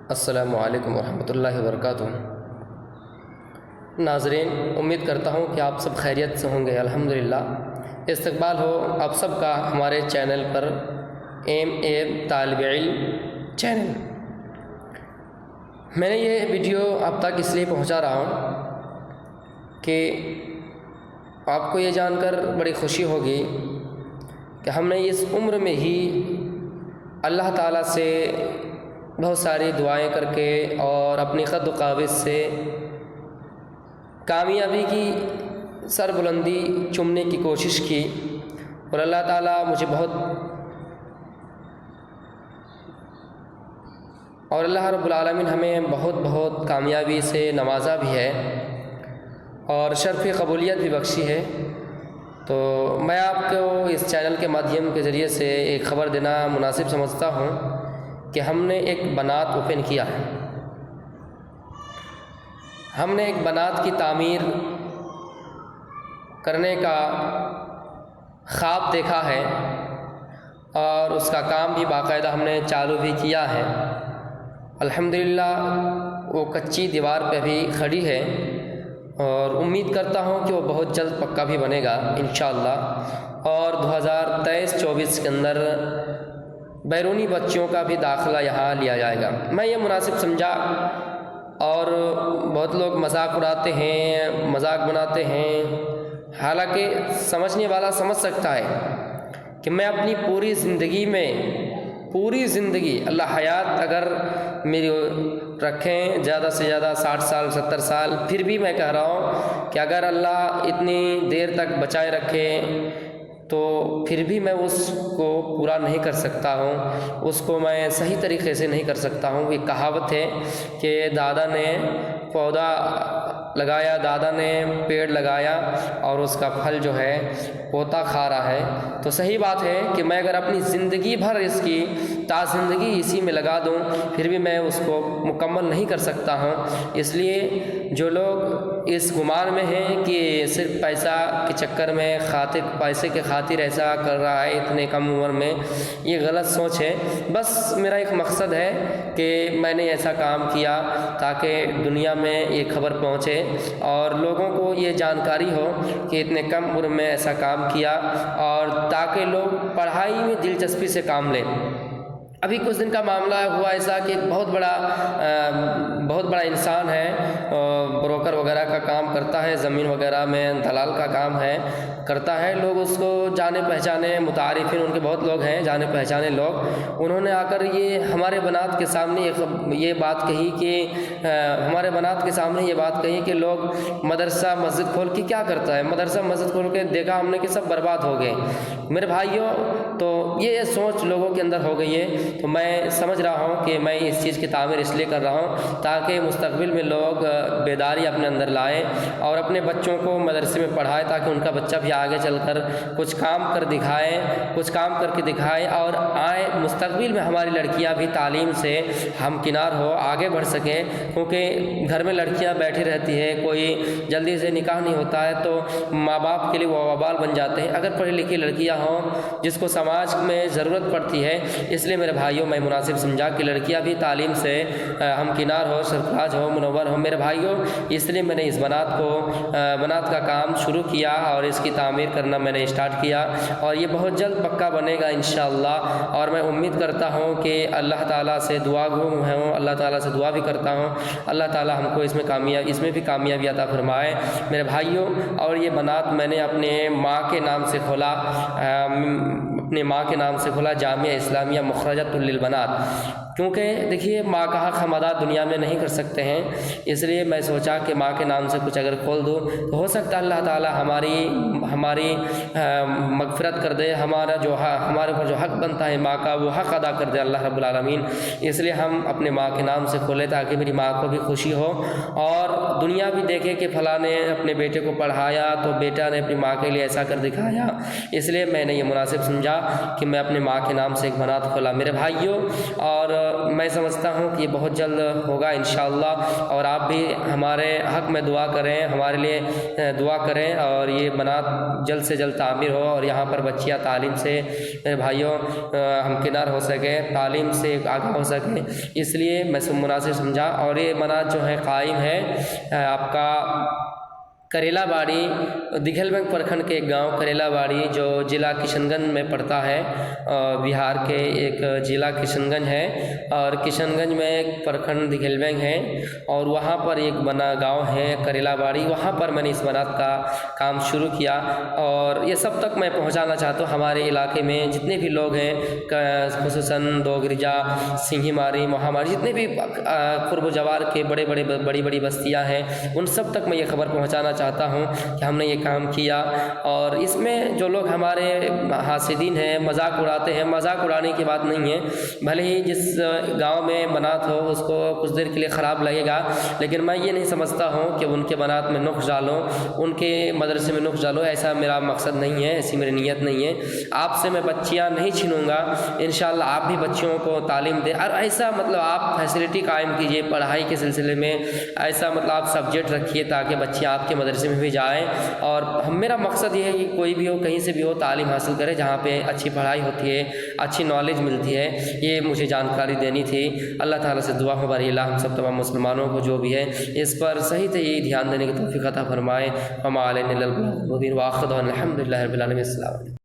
السلام علیکم ورحمۃ اللہ وبرکاتہ۔ ناظرین، امید کرتا ہوں کہ آپ سب خیریت سے ہوں گے۔ الحمدللہ استقبال ہو آپ سب کا ہمارے چینل پر، ایم اے طالب علم چینل۔ میں نے یہ ویڈیو آپ تک اس لیے پہنچا رہا ہوں کہ آپ کو یہ جان کر بڑی خوشی ہوگی کہ ہم نے اس عمر میں ہی اللہ تعالیٰ سے بہت ساری دعائیں کر کے اور اپنی قد و قامت سے کامیابی کی سربلندی چومنے کی کوشش کی، اور اللہ تعالیٰ مجھے اور اللہ رب العالمین ہمیں بہت کامیابی سے نوازا بھی ہے اور شرف قبولیت بھی بخشی ہے۔ تو میں آپ کو اس چینل کے مادھیم کے ذریعے سے ایک خبر دینا مناسب سمجھتا ہوں کہ ہم نے ایک بنات اوپن کیا ہے۔ ہم نے ایک بنات کی تعمیر کرنے کا خواب دیکھا ہے اور اس کا کام بھی باقاعدہ ہم نے چالو بھی کیا ہے۔ الحمدللہ وہ کچی دیوار پہ بھی کھڑی ہے اور امید کرتا ہوں کہ وہ بہت جلد پکا بھی بنے گا انشاءاللہ، اور 2023-24 کے اندر بیرونی بچوں کا بھی داخلہ یہاں لیا جائے گا۔ میں یہ مناسب سمجھا، اور بہت لوگ مذاق اڑاتے ہیں، مذاق بناتے ہیں، حالانکہ سمجھنے والا سمجھ سکتا ہے کہ میں اپنی پوری زندگی اللہ حیات اگر میری رکھیں زیادہ سے زیادہ 60 سال 70 سال، پھر بھی میں کہہ رہا ہوں کہ اگر اللہ اتنی دیر تک بچائے رکھے تو پھر بھی میں اس کو پورا نہیں کر سکتا ہوں، اس کو میں صحیح طریقے سے نہیں کر سکتا ہوں۔ ایک کہاوت ہے کہ دادا نے پودا لگایا، دادا نے پیڑ لگایا اور اس کا پھل جو ہے پوتا کھا رہا ہے۔ تو صحیح بات ہے کہ میں اگر اپنی زندگی بھر اس کی زندگی اسی میں لگا دوں پھر بھی میں اس کو مکمل نہیں کر سکتا ہوں۔ اس لیے جو لوگ اس گمان میں ہیں کہ صرف پیسہ کے چکر میں پیسے کے خاطر ایسا کر رہا ہے اتنے کم عمر میں، یہ غلط سوچ ہے۔ بس میرا ایک مقصد ہے کہ میں نے ایسا کام کیا تاکہ دنیا میں یہ خبر پہنچے اور لوگوں کو یہ جانکاری ہو کہ اتنے کم عمر میں ایسا کام کیا، اور تاکہ لوگ پڑھائی میں دلچسپی سے کام لیں۔ ابھی کچھ دن کا معاملہ ہوا ایسا کہ بہت بڑا انسان ہے، بروکر وغیرہ کا کام کرتا ہے، زمین وغیرہ میں دلال کا کام کرتا ہے۔ لوگ اس کو جانے پہچانے متعارفین، ان کے بہت لوگ ہیں جانے پہچانے لوگ، انہوں نے آ کر یہ ہمارے بنات کے سامنے یہ بات کہی کہ لوگ مدرسہ مسجد کھول کے کیا کرتا ہے، مدرسہ مسجد کھول کے دیکھا ہم نے کہ سب برباد ہو گئے۔ میرے بھائیوں، تو یہ سوچ لوگوں کے اندر ہو گئی ہے، تو میں سمجھ رہا ہوں کہ میں اس چیز کی تعمیر اس لیے کر رہا ہوں تاکہ مستقبل میں لوگ بیداری اپنے اندر لائیں اور اپنے بچوں کو مدرسے میں پڑھائیں، تاکہ ان کا بچہ بھی آگے چل کر کچھ کام کر کے دکھائے اور آئے مستقبل میں ہماری لڑکیاں بھی تعلیم سے ہمکنار ہو، آگے بڑھ سکیں۔ کیونکہ گھر میں لڑکیاں بیٹھی رہتی ہے، کوئی جلدی سے نکاح نہیں ہوتا ہے تو ماں باپ کے لیے وہ وبال بن جاتے ہیں۔ اگر پڑھی لکھی لڑکیاں ہوں جس کو سماج میں ضرورت پڑتی ہے، اس لیے میرے بھائیوں میں مناسب سمجھا کہ لڑکیاں بھی تعلیم سے ہمکنار ہو، سرفراز ہو، منور ہو۔ میرے بھائیوں، اس لیے میں نے اس بنات کا کام شروع کیا اور اس کی تعمیر کرنا میں نے اسٹارٹ کیا، اور یہ بہت جلد پکا بنے گا انشاءاللہ۔ اور میں امید کرتا ہوں کہ اللہ تعالیٰ سے دعا گو ہوں، اللہ تعالیٰ سے دعا بھی کرتا ہوں اللہ تعالیٰ ہم کو اس میں بھی کامیابی عطا فرمائے میرے بھائیوں۔ اور یہ بنات میں نے اپنے ماں کے نام سے کھولا، جامعہ اسلامیہ مخرجۃ للبنات، کیونکہ دیکھیے ماں کا حق ہم ادا دنیا میں نہیں کر سکتے ہیں، اس لیے میں سوچا کہ ماں کے نام سے کچھ اگر کھول دوں تو ہو سکتا ہے اللہ تعالیٰ ہماری مغفرت کر دے، ہمارے اوپر جو حق بنتا ہے ماں کا وہ حق ادا کر دے اللہ رب العالمین۔ اس لیے ہم اپنے ماں کے نام سے کھولے تاکہ میری ماں کو بھی خوشی ہو اور دنیا بھی دیکھے کہ فلاں نے اپنے بیٹے کو پڑھایا تو بیٹا نے اپنی ماں کے لیے ایسا کر دکھایا۔ اس لیے میں نے یہ مناسب سمجھا کہ میں اپنے ماں کے نام سے ایک بنات کھولا میرے بھائیوں۔ اور میں سمجھتا ہوں کہ یہ بہت جلد ہوگا انشاءاللہ، اور آپ بھی ہمارے حق میں دعا کریں، ہمارے لیے دعا کریں، اور یہ بنات جلد سے جلد تعمیر ہو، اور یہاں پر بچیاں تعلیم سے میرے بھائیوں ہمکنار ہو سکے، تعلیم سے آگاہ ہو سکے، اس لیے میں مناسب سمجھا۔ اور یہ بنات جو ہے قائم ہے آپ کا کریلا باڑی، دگھل بنگ پرکھنڈ کے ایک گاؤں کریلا باڑی جو ضلع کشن گنج میں پڑتا ہے، بہار کے ایک ضلع کشن گنج ہے، اور کشن گنج میں ایک پرکھنڈ دگھل بنگ ہے، اور وہاں پر ایک بنا گاؤں ہے کریلا باڑی، وہاں پر میں نے اس بنات کا کام شروع کیا، اور یہ سب تک میں پہنچانا چاہتا ہوں۔ ہمارے علاقے میں جتنے بھی لوگ ہیں، خصوصاً دوگرجا، سنگھی ماری، مہاماری، جتنے بھی قرب و جوار کے بڑی بڑی بستیاں ہیں، ان سب تک میں یہ خبر پہنچانا چاہتا ہوں کہ ہم نے یہ کام کیا۔ اور اس میں جو لوگ ہمارے حاسدین ہیں، مذاق اڑاتے ہیں، مذاق اڑانے کی بات نہیں ہے، بھلے ہی جس گاؤں میں بنات ہو اس کو کچھ دیر کے لیے خراب لگے گا، لیکن میں یہ نہیں سمجھتا ہوں کہ ان کے بنات میں نقص ڈالوں، ان کے مدرسے میں نقص ڈالوں، ایسا میرا مقصد نہیں ہے، ایسی میری نیت نہیں ہے۔ آپ سے میں بچیاں نہیں چھینوں گا، انشاءاللہ آپ بھی بچیوں کو تعلیم دیں، اور ایسا مطلب آپ فیسلٹی قائم کیجئے پڑھائی کے سلسلے میں، ایسا مطلب آپ سبجیکٹ رکھیے تاکہ بچیاں آپ کے مدرسے میں بھی جائیں۔ اور میرا مقصد یہ ہے کہ کوئی بھی ہو، کہیں سے بھی ہو، تعلیم حاصل کرے جہاں پہ اچھی پڑھائی ہوتی ہے، اچھی نالج ملتی ہے، یہ مجھے جانکاری دینی تھی۔ اللہ تعالیٰ سے دعا ہو باری اللہ ہم سب تمام مسلمانوں کو جو بھی ہے اس پر صحیح سے دھیان دینے کی توفیق عطا فرمائے۔ وما علینا الا البلاغ المبین، وآخر دعوانا الحمد للہ رب العالمین۔ السلام علیکم۔